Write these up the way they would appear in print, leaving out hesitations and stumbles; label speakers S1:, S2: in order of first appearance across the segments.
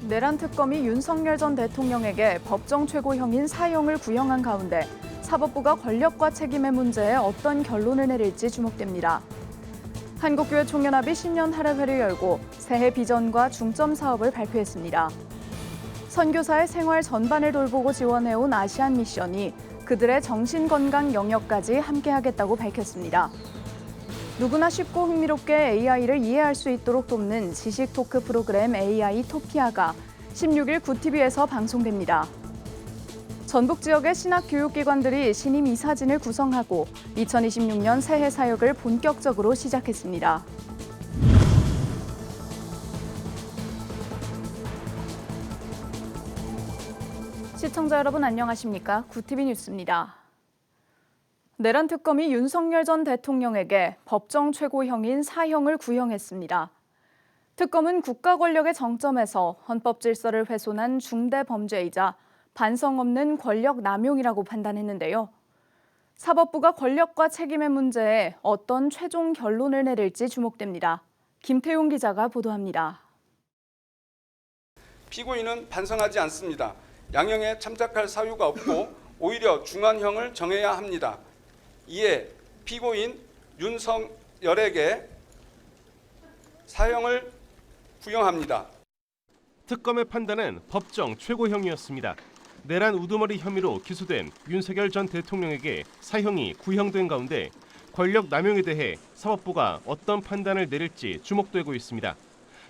S1: 내란 특검이 윤석열 전 대통령에게 법정 최고형인 사형을 구형한 가운데 사법부가 권력과 책임의 문제에 어떤 결론을 내릴지 주목됩니다. 한국교회 총연합이 신년 할애회를 열고 새해 비전과 중점 사업을 발표했습니다. 선교사의 생활 전반을 돌보고 지원해온 아시안 미션이 그들의 정신건강 영역까지 함께하겠다고 밝혔습니다. 누구나 쉽고 흥미롭게 AI를 이해할 수 있도록 돕는 지식 토크 프로그램 AI 토피아가 16일 구티비에서 방송됩니다. 전북 지역의 신학 교육기관들이 신임 이사진을 구성하고 2026년 새해 사역을 본격적으로 시작했습니다. 시청자 여러분 안녕하십니까? 구티비 뉴스입니다. 내란 특검이 윤석열 전 대통령에게 법정 최고형인 사형을 구형했습니다. 특검은 국가 권력의 정점에서 헌법 질서를 훼손한 중대 범죄이자 반성 없는 권력 남용이라고 판단했는데요. 사법부가 권력과 책임의 문제에 어떤 최종 결론을 내릴지 주목됩니다. 김태용 기자가 보도합니다.
S2: 피고인은 반성하지 않습니다. 양형에 참작할 사유가 없고 오히려 중한형을 정해야 합니다. 이에 피고인 윤석열에게 사형을 구형합니다.
S3: 특검의 판단은 법정 최고형이었습니다. 내란 우두머리 혐의로 기소된 윤석열 전 대통령에게 사형이 구형된 가운데 권력 남용에 대해 사법부가 어떤 판단을 내릴지 주목되고 있습니다.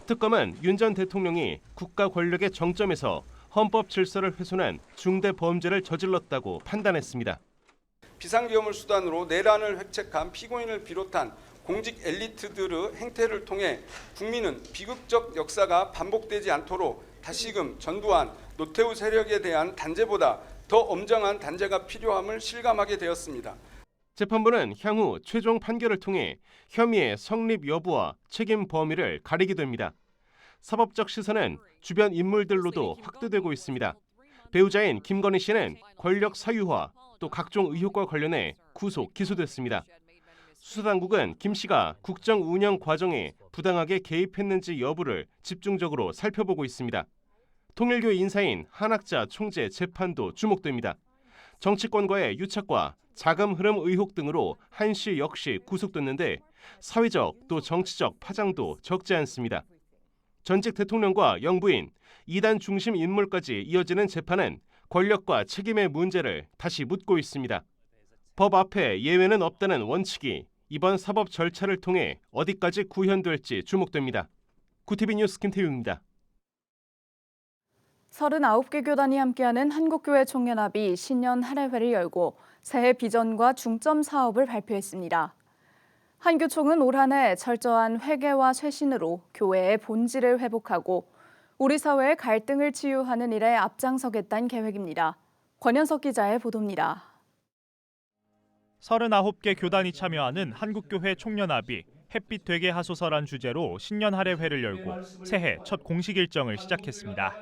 S3: 특검은 윤 전 대통령이 국가 권력의 정점에서 헌법 질서를 훼손한 중대 범죄를 저질렀다고 판단했습니다.
S2: 비상계엄을 수단으로 내란을 획책한 피고인을 비롯한 공직 엘리트들의 행태를 통해 국민은 비극적 역사가 반복되지 않도록 다시금 전두환, 노태우 세력에 대한 단죄보다 더 엄정한 단죄가 필요함을 실감하게 되었습니다.
S3: 재판부는 향후 최종 판결을 통해 혐의의 성립 여부와 책임 범위를 가리게 됩니다. 사법적 시선은 주변 인물들로도 확대되고 있습니다. 배우자인 김건희 씨는 권력 사유화, 또 각종 의혹과 관련해 구속, 기소됐습니다. 수사당국은 김 씨가 국정 운영 과정에 부당하게 개입했는지 여부를 집중적으로 살펴보고 있습니다. 통일교 인사인 한학자 총재 재판도 주목됩니다. 정치권과의 유착과 자금 흐름 의혹 등으로 한 씨 역시 구속됐는데 사회적 또 정치적 파장도 적지 않습니다. 전직 대통령과 영부인, 이단 중심 인물까지 이어지는 재판은 권력과 책임의 문제를 다시 묻고 있습니다. 법 앞에 예외는 없다는 원칙이 이번 사법 절차를 통해 어디까지 구현될지 주목됩니다. 구티비 뉴스 김태윤입니다.
S1: 39개 교단이 함께하는 한국교회 총연합이 신년 할애회를 열고 새해 비전과 중점 사업을 발표했습니다. 한교총은 올 한 해 철저한 회개와 쇄신으로 교회의 본질을 회복하고 우리 사회의 갈등을 치유하는 일에 앞장서겠다는 계획입니다. 권현석 기자의 보도입니다.
S4: 39개 교단이 참여하는 한국교회 총연합이 햇빛 되게 하소서란 주제로 신년 할애회를 열고 새해 첫 공식 일정을 시작했습니다.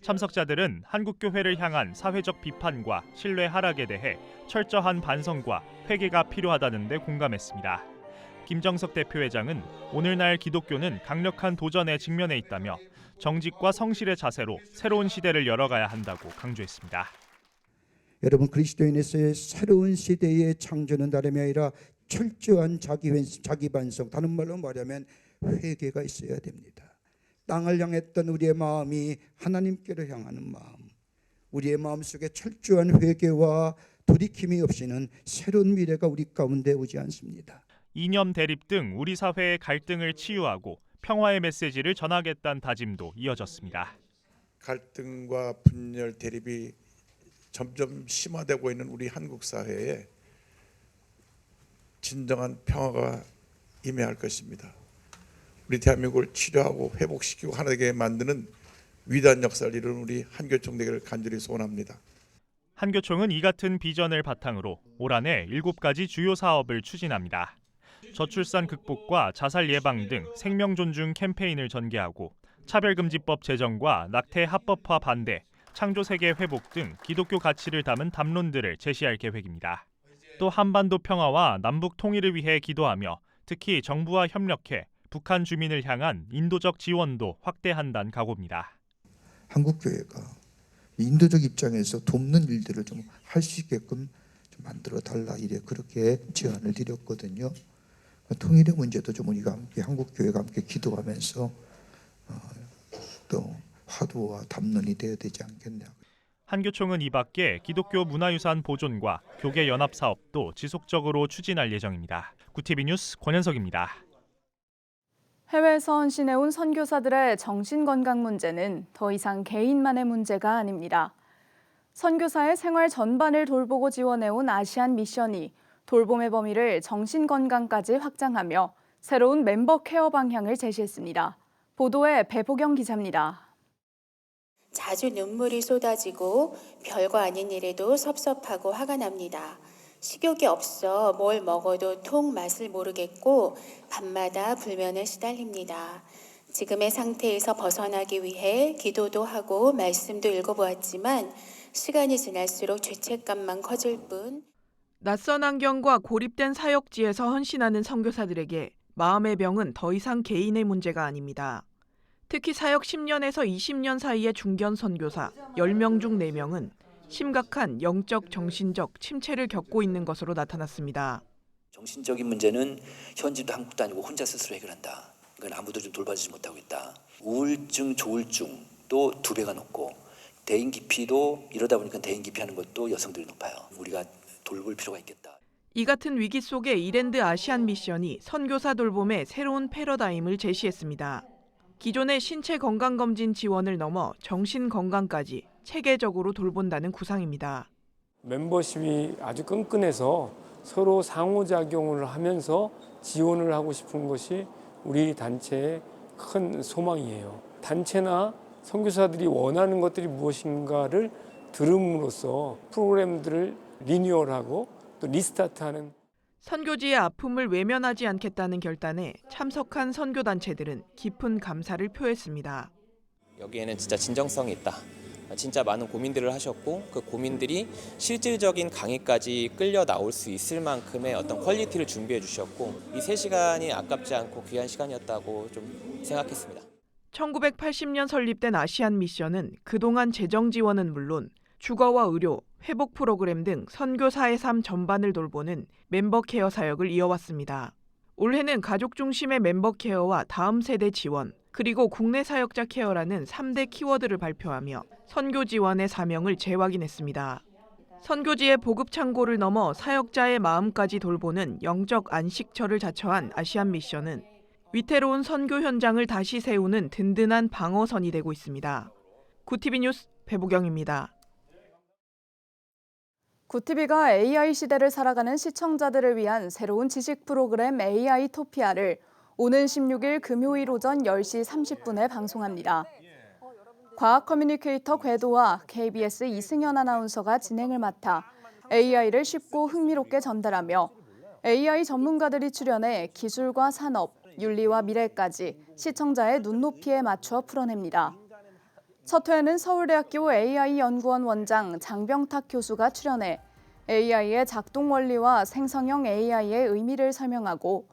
S4: 참석자들은 한국교회를 향한 사회적 비판과 신뢰 하락에 대해 철저한 반성과 회개가 필요하다는 데 공감했습니다. 김정석 대표회장은 오늘날 기독교는 강력한 도전에 직면해 있다며 정직과 성실의 자세로 새로운 시대를 열어가야 한다고 강조했습니다.
S5: 여러분, 그리스도인에서의 새로운 시대의 창조는 다름이 아니라 철저한 자기 반성, 다른 말로 말하면 회개가 있어야 됩니다. 땅을 향했던 우리의 마음이 하나님께로 향하는 마음, 우리의 마음속에 철저한 회개와 돌이킴이 없이는 새로운 미래가 우리 가운데 오지 않습니다.
S4: 이념 대립 등 우리 사회의 갈등을 치유하고 평화의 메시지를 전하겠다는 다짐도 이어졌습니다.
S6: 갈등과 분열 대립이 점점 심화되고 있는 우리 한국 사회에 진정한 평화가 임해야 할 것입니다. 우리 대한민국을 치료하고 회복시키고 하나되게 만드는 위대한 역사를 이루는 우리 한교총 되기를 간절히 소원합니다.
S4: 한교총은 이 같은 비전을 바탕으로 올 한 해 7가지 주요 사업을 추진합니다. 저출산 극복과 자살 예방 등 생명 존중 캠페인을 전개하고 차별금지법 제정과 낙태 합법화 반대, 창조세계 회복 등 기독교 가치를 담은 담론들을 제시할 계획입니다. 또 한반도 평화와 남북 통일을 위해 기도하며 특히 정부와 협력해 북한 주민을 향한 인도적 지원도 확대한다는 각오입니다.
S5: 한국 교회가 인도적 입장에서 돕는 일들을 좀 할 수 있게끔 좀 만들어 달라 이래 그렇게 제안을 드렸거든요. 통일의 문제도 좀 우리가 함께 한국 교회가 함께 기도하면서 또 화두와 담론이 되어야 되지 않겠냐.
S4: 한교총은 이 밖에 기독교 문화유산 보존과 교계 연합 사업도 지속적으로 추진할 예정입니다. 구티비 뉴스 권현석입니다.
S1: 해외에서 헌신해온 선교사들의 정신건강 문제는 더 이상 개인만의 문제가 아닙니다. 선교사의 생활 전반을 돌보고 지원해온 아시안 미션이 돌봄의 범위를 정신건강까지 확장하며 새로운 멤버 케어 방향을 제시했습니다. 보도에 배보경 기자입니다.
S7: 자주 눈물이 쏟아지고 별거 아닌 일에도 섭섭하고 화가 납니다. 식욕이 없어 뭘 먹어도 통 맛을 모르겠고 밤마다 불면에 시달립니다. 지금의 상태에서 벗어나기 위해 기도도 하고 말씀도 읽어보았지만 시간이 지날수록 죄책감만 커질 뿐.
S8: 낯선 환경과 고립된 사역지에서 헌신하는 선교사들에게 마음의 병은 더 이상 개인의 문제가 아닙니다. 특히 사역 10년에서 20년 사이의 중견 선교사 10명 중 4명은 심각한 영적, 정신적 침체를 겪고 있는 것으로 나타났습니다.
S9: 정신적인 문제는 현지도 한국도 아니고 혼자 스스로 해결한다. 그건 아무도 좀 돌봐주지 못하고 있다. 우울증, 조울증도 2배가 높고 대인 기피도 이러다 보니까 대인 기피하는 것도 여성들이 높아요. 우리가 돌볼 필요가 있겠다.
S8: 이 같은 위기 속에 이랜드 아시안 미션이 선교사 돌봄의 새로운 패러다임을 제시했습니다. 기존의 신체 건강검진 지원을 넘어 정신 건강까지 체계적으로 돌본다는 구상입니다.
S10: 멤버십이 아주 끈끈해서 서로 상호작용을 하면서 지원을 하고 싶은 것이 우리 단체의 큰 소망이에요. 단체나 선교사들이 원하는 것들이 무엇인가를 들음으로써 프로그램들을 리뉴얼하고 또 리스타트하는.
S8: 선교지의 아픔을 외면하지 않겠다는 결단에 참석한 선교단체들은 깊은 감사를 표했습니다.
S11: 여기에는 진짜 진정성이 있다. 진짜 많은 고민들을 하셨고 그 고민들이 실질적인 강의까지 끌려 나올 수 있을 만큼의 어떤 퀄리티를 준비해 주셨고 이 3시간이 아깝지 않고 귀한 시간이었다고 좀 생각했습니다.
S8: 1980년 설립된 아시안 미션은 그동안 재정 지원은 물론 주거와 의료, 회복 프로그램 등 선교사의 삶 전반을 돌보는 멤버 케어 사역을 이어왔습니다. 올해는 가족 중심의 멤버 케어와 다음 세대 지원, 그리고 국내 사역자 케어라는 3대 키워드를 발표하며 선교 지원의 사명을 재확인했습니다. 선교지의 보급 창고를 넘어 사역자의 마음까지 돌보는 영적 안식처를 자처한 아시안 미션은 위태로운 선교 현장을 다시 세우는 든든한 방어선이 되고 있습니다. 구티비 뉴스 배보경입니다.
S1: 구티비가 AI 시대를 살아가는 시청자들을 위한 새로운 지식 프로그램 AI 토피아를 오는 16일 금요일 오전 10시 30분에 방송합니다. 과학 커뮤니케이터 궤도와 KBS 이승현 아나운서가 진행을 맡아 AI를 쉽고 흥미롭게 전달하며 AI 전문가들이 출연해 기술과 산업, 윤리와 미래까지 시청자의 눈높이에 맞춰 풀어냅니다. 첫 회에는 서울대학교 AI연구원 원장 장병탁 교수가 출연해 AI의 작동 원리와 생성형 AI의 의미를 설명하고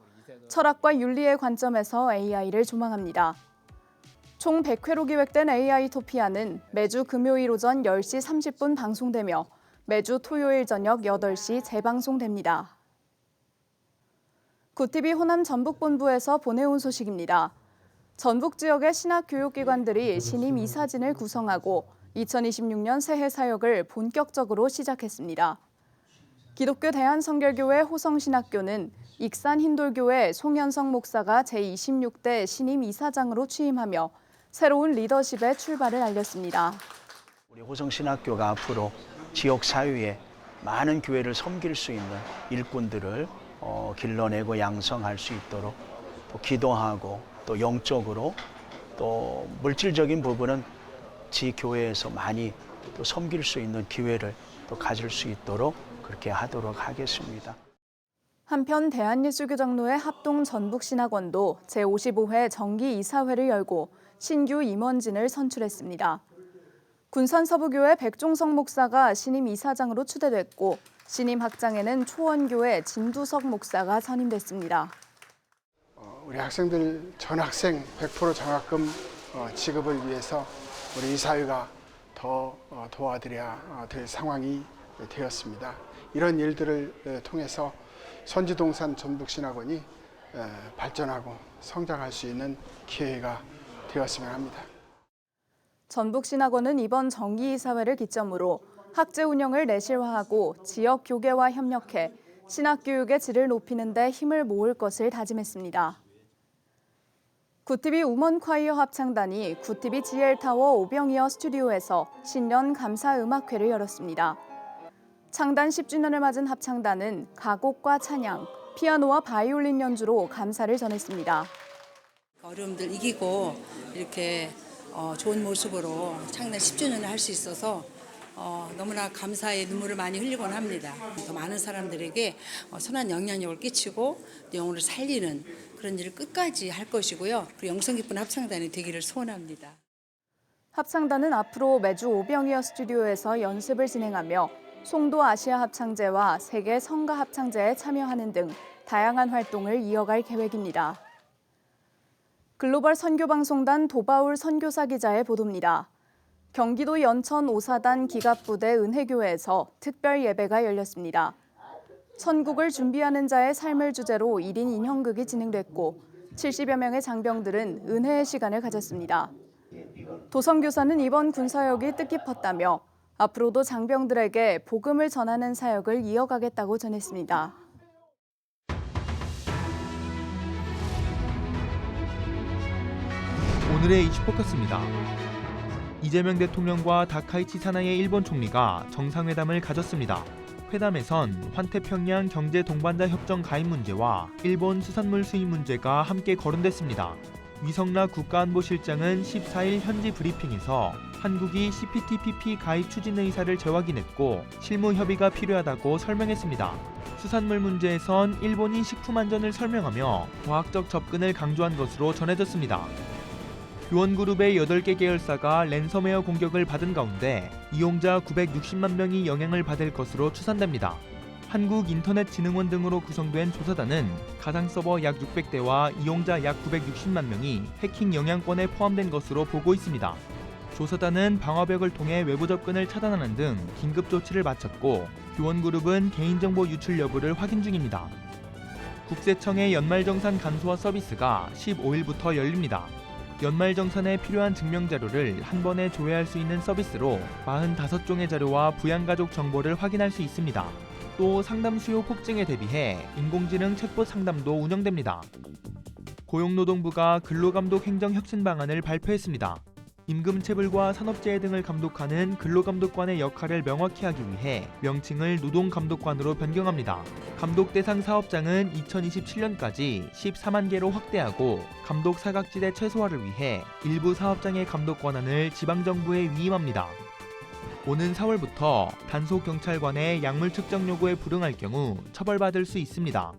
S1: 철학과 윤리의 관점에서 AI를 조망합니다. 총 100회로 기획된 AI 토피아는 매주 금요일 오전 10시 30분 방송되며 매주 토요일 저녁 8시 재방송됩니다. 구티비 호남 전북본부에서 보내온 소식입니다. 전북 지역의 신학교육기관들이 신임 이사진을 구성하고 2026년 새해 사역을 본격적으로 시작했습니다. 기독교 대한성결교회 호성신학교는 익산 힌돌교회 송현성 목사가 제26대 신임 이사장으로 취임하며 새로운 리더십의 출발을 알렸습니다.
S12: 우리 호성신학교가 앞으로 지역 사회에 많은 교회를 섬길 수 있는 일꾼들을 길러내고 양성할 수 있도록 또 기도하고 또 영적으로 또 물질적인 부분은 지 교회에서 많이 또 섬길 수 있는 기회를 또 가질 수 있도록 그렇게 하도록 하겠습니다.
S1: 한편 대한예수교장로회 합동 전북신학원도 제55회 정기 이사회를 열고 신규 임원진을 선출했습니다. 군산서부교회 백종석 목사가 신임 이사장으로 추대됐고 신임 학장에는 초원교회 진두석 목사가 선임됐습니다.
S13: 우리 학생들 전 학생 100% 장학금 직업을 위해서 우리 이 사회가 더 도와드려야 될 상황이 되었습니다. 이런 일들을 통해서 선지동산 전북신학원이 발전하고 성장할 수 있는 기회가 되었으면 합니다.
S1: 전북신학원은 이번 정기이사회를 기점으로 학제 운영을 내실화하고 지역 교계와 협력해 신학교육의 질을 높이는 데 힘을 모을 것을 다짐했습니다. 구티비 우먼콰이어 합창단이 구티비 GL타워 오병이어 스튜디오에서 신년 감사음악회를 열었습니다. 창단 10주년을 맞은 합창단은 가곡과 찬양, 피아노와 바이올린 연주로 감사를 전했습니다.
S14: 어려움들 이기고 이렇게 좋은 모습으로 창단 10주년을 할 수 있어서 너무나 감사의 눈물을 많이 흘리곤 합니다. 더 많은 사람들에게 선한 영향력을 끼치고 영혼을 살리는 그런 일을 끝까지 할 것이고요. 그리고 영성 깊은 합창단이 되기를 소원합니다.
S1: 합창단은 앞으로 매주 오병이어 스튜디오에서 연습을 진행하며 송도 아시아 합창제와 세계 성가 합창제에 참여하는 등 다양한 활동을 이어갈 계획입니다. 글로벌 선교방송단 도바울 선교사 기자의 보도입니다. 경기도 연천 오사단 기갑부대 은혜교회에서 특별 예배가 열렸습니다. 천국을 준비하는 자의 삶을 주제로 1인 인형극이 진행됐고 70여 명의 장병들은 은혜의 시간을 가졌습니다. 도선교사는 이번 군사역이 뜻깊었다며 앞으로도 장병들에게 복음을 전하는 사역을 이어가겠다고 전했습니다.
S15: 오늘의 이슈포커스입니다. 이재명 대통령과 다카이치 사나이의 일본 총리가 정상회담을 가졌습니다. 회담에선 환태평양 경제 동반자 협정 가입 문제와 일본 수산물 수입 문제가 함께 거론됐습니다. 위성락 국가안보실장은 14일 현지 브리핑에서 한국이 CPTPP 가입 추진 의사를 재확인했고 실무 협의가 필요하다고 설명했습니다. 수산물 문제에선 일본이 식품 안전을 설명하며 과학적 접근을 강조한 것으로 전해졌습니다. 교원그룹의 8개 계열사가 랜섬웨어 공격을 받은 가운데 이용자 960만 명이 영향을 받을 것으로 추산됩니다. 한국인터넷진흥원 등으로 구성된 조사단은 가상 서버 약 600대와 이용자 약 960만 명이 해킹 영향권에 포함된 것으로 보고 있습니다. 조사단은 방화벽을 통해 외부 접근을 차단하는 등 긴급 조치를 마쳤고 교원그룹은 개인정보 유출 여부를 확인 중입니다. 국세청의 연말정산 간소화 서비스가 15일부터 열립니다. 연말정산에 필요한 증명자료를 한 번에 조회할 수 있는 서비스로 45종의 자료와 부양가족 정보를 확인할 수 있습니다. 또 상담 수요 폭증에 대비해 인공지능 챗봇 상담도 운영됩니다. 고용노동부가 근로감독 행정 혁신 방안을 발표했습니다. 임금체불과 산업재해 등을 감독하는 근로감독관의 역할을 명확히 하기 위해 명칭을 노동감독관으로 변경합니다. 감독 대상 사업장은 2027년까지 14만 개로 확대하고 감독 사각지대 최소화를 위해 일부 사업장의 감독 권한을 지방정부에 위임합니다. 오는 4월부터 단속경찰관의 약물 측정 요구에 불응할 경우 처벌받을 수 있습니다.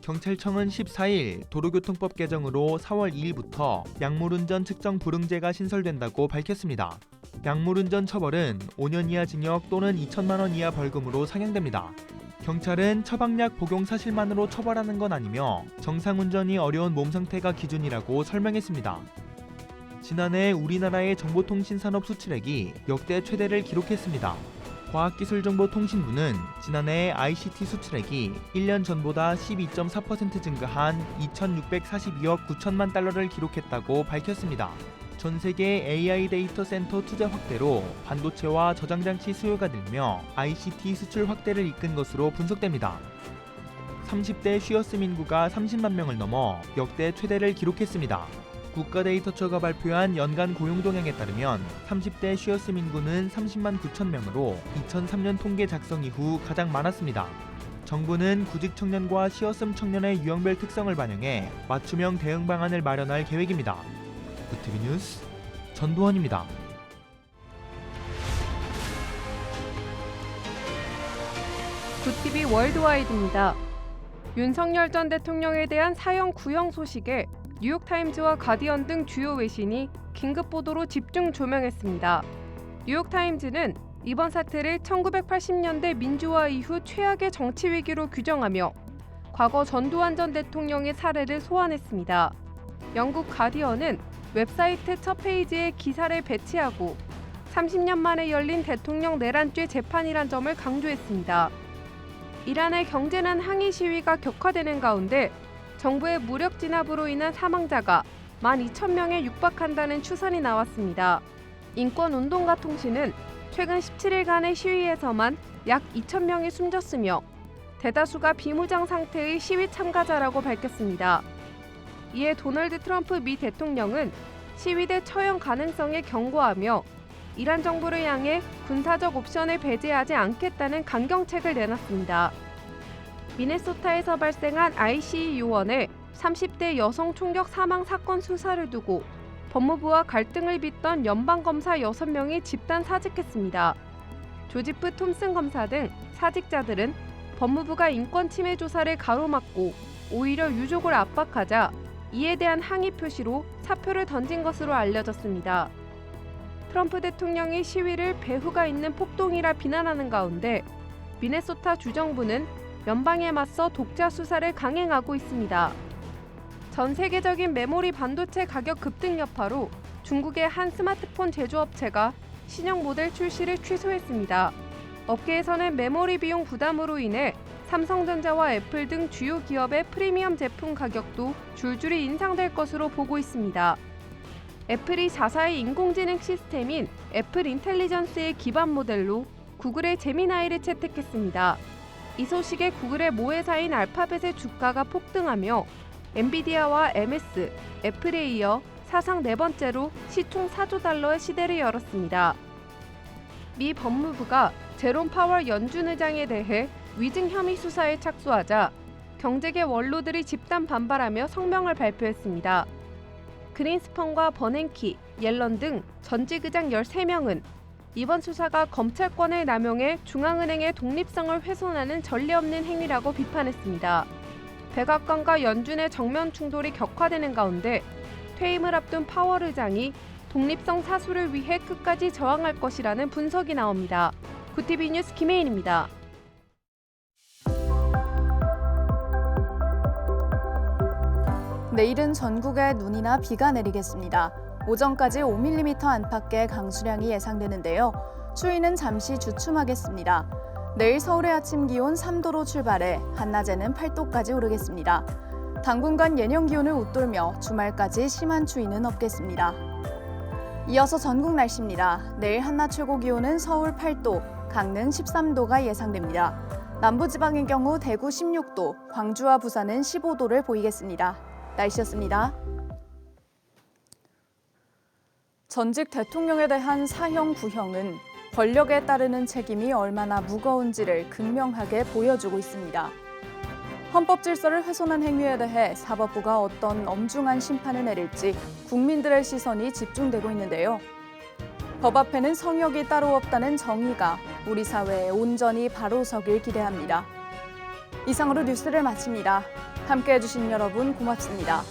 S15: 경찰청은 14일 도로교통법 개정으로 4월 2일부터 약물운전 측정 불응제가 신설된다고 밝혔습니다. 약물운전 처벌은 5년 이하 징역 또는 2천만 원 이하 벌금으로 상향됩니다. 경찰은 처방약 복용 사실만으로 처벌하는 건 아니며 정상운전이 어려운 몸 상태가 기준이라고 설명했습니다. 지난해 우리나라의 정보통신산업 수출액이 역대 최대를 기록했습니다. 과학기술정보통신부는 지난해 ICT 수출액이 1년 전보다 12.4% 증가한 2,642억 9천만 달러를 기록했다고 밝혔습니다. 전 세계 AI 데이터 센터 투자 확대로 반도체와 저장장치 수요가 늘며 ICT 수출 확대를 이끈 것으로 분석됩니다. 30대 쉬어스մ 인구가 30만 명을 넘어 역대 최대를 기록했습니다. 국가데이터처가 발표한 연간 고용 동향에 따르면 30대 쉬어스մ 인구는 30만 9천 명으로 2003년 통계 작성 이후 가장 많았습니다. 정부는 구직 청년과 쉬어스մ 청년의 유형별 특성을 반영해 맞춤형 대응 방안을 마련할 계획입니다. 구티비 뉴스 전도원입니다.
S16: 구티비 월드와이드입니다. 윤석열 전 대통령에 대한 사형 구형 소식에 뉴욕타임즈와 가디언 등 주요 외신이 긴급 보도로 집중 조명했습니다. 뉴욕타임즈는 이번 사태를 1980년대 민주화 이후 최악의 정치 위기로 규정하며 과거 전두환 전 대통령의 사례를 소환했습니다. 영국 가디언은 웹사이트 첫 페이지에 기사를 배치하고 30년 만에 열린 대통령 내란죄 재판이란 점을 강조했습니다. 이란의 경제난 항의 시위가 격화되는 가운데 정부의 무력 진압으로 인한 사망자가 12,000명에 육박한다는 추산이 나왔습니다. 인권운동가 통신은 최근 17일간의 시위에서만 약 2,000명이 숨졌으며 대다수가 비무장 상태의 시위 참가자라고 밝혔습니다. 이에 도널드 트럼프 미 대통령은 시위대 처형 가능성에 경고하며 이란 정부를 향해 군사적 옵션을 배제하지 않겠다는 강경책을 내놨습니다. 미네소타에서 발생한 ICE 요원의 30대 여성 총격 사망 사건 수사를 두고 법무부와 갈등을 빚던 연방검사 6명이 집단 사직했습니다. 조지프 톰슨 검사 등 사직자들은 법무부가 인권 침해 조사를 가로막고 오히려 유족을 압박하자 이에 대한 항의 표시로 사표를 던진 것으로 알려졌습니다. 트럼프 대통령이 시위를 배후가 있는 폭동이라 비난하는 가운데 미네소타 주정부는 연방에 맞서 독자 수사를 강행하고 있습니다. 전 세계적인 메모리 반도체 가격 급등 여파로 중국의 한 스마트폰 제조업체가 신형 모델 출시를 취소했습니다. 업계에서는 메모리 비용 부담으로 인해 삼성전자와 애플 등 주요 기업의 프리미엄 제품 가격도 줄줄이 인상될 것으로 보고 있습니다. 애플이 자사의 인공지능 시스템인 애플 인텔리전스의 기반 모델로 구글의 제미나이를 채택했습니다. 이 소식에 구글의 모회사인 알파벳의 주가가 폭등하며 엔비디아와 MS, 애플에 이어 사상 4번째로 시총 4조 달러의 시대를 열었습니다. 미 법무부가 제롬 파월 연준 의장에 대해 위증 혐의 수사에 착수하자 경제계 원로들이 집단 반발하며 성명을 발표했습니다. 그린스펀과 버냉키, 옐런 등 전직 의장 13명은 이번 수사가 검찰권을 남용해 중앙은행의 독립성을 훼손하는 전례 없는 행위라고 비판했습니다. 백악관과 연준의 정면 충돌이 격화되는 가운데 퇴임을 앞둔 파월 의장이 독립성 사수를 위해 끝까지 저항할 것이라는 분석이 나옵니다. 구티비 뉴스 김혜인입니다.
S1: 내일은 전국에 눈이나 비가 내리겠습니다. 오전까지 5mm 안팎의 강수량이 예상되는데요. 추위는 잠시 주춤하겠습니다. 내일 서울의 아침 기온 3도로 출발해 한낮에는 8도까지 오르겠습니다. 당분간 예년 기온을 웃돌며 주말까지 심한 추위는 없겠습니다. 이어서 전국 날씨입니다. 내일 한낮 최고 기온은 서울 8도, 강릉 13도가 예상됩니다. 남부지방의 경우 대구 16도, 광주와 부산은 15도를 보이겠습니다. 날씨였습니다. 전직 대통령에 대한 사형 구형은 권력에 따르는 책임이 얼마나 무거운지를 극명하게 보여주고 있습니다. 헌법 질서를 훼손한 행위에 대해 사법부가 어떤 엄중한 심판을 내릴지 국민들의 시선이 집중되고 있는데요. 법 앞에는 성역이 따로 없다는 정의가 우리 사회에 온전히 바로 서길 기대합니다. 이상으로 뉴스를 마칩니다. 함께해 주신 여러분 고맙습니다.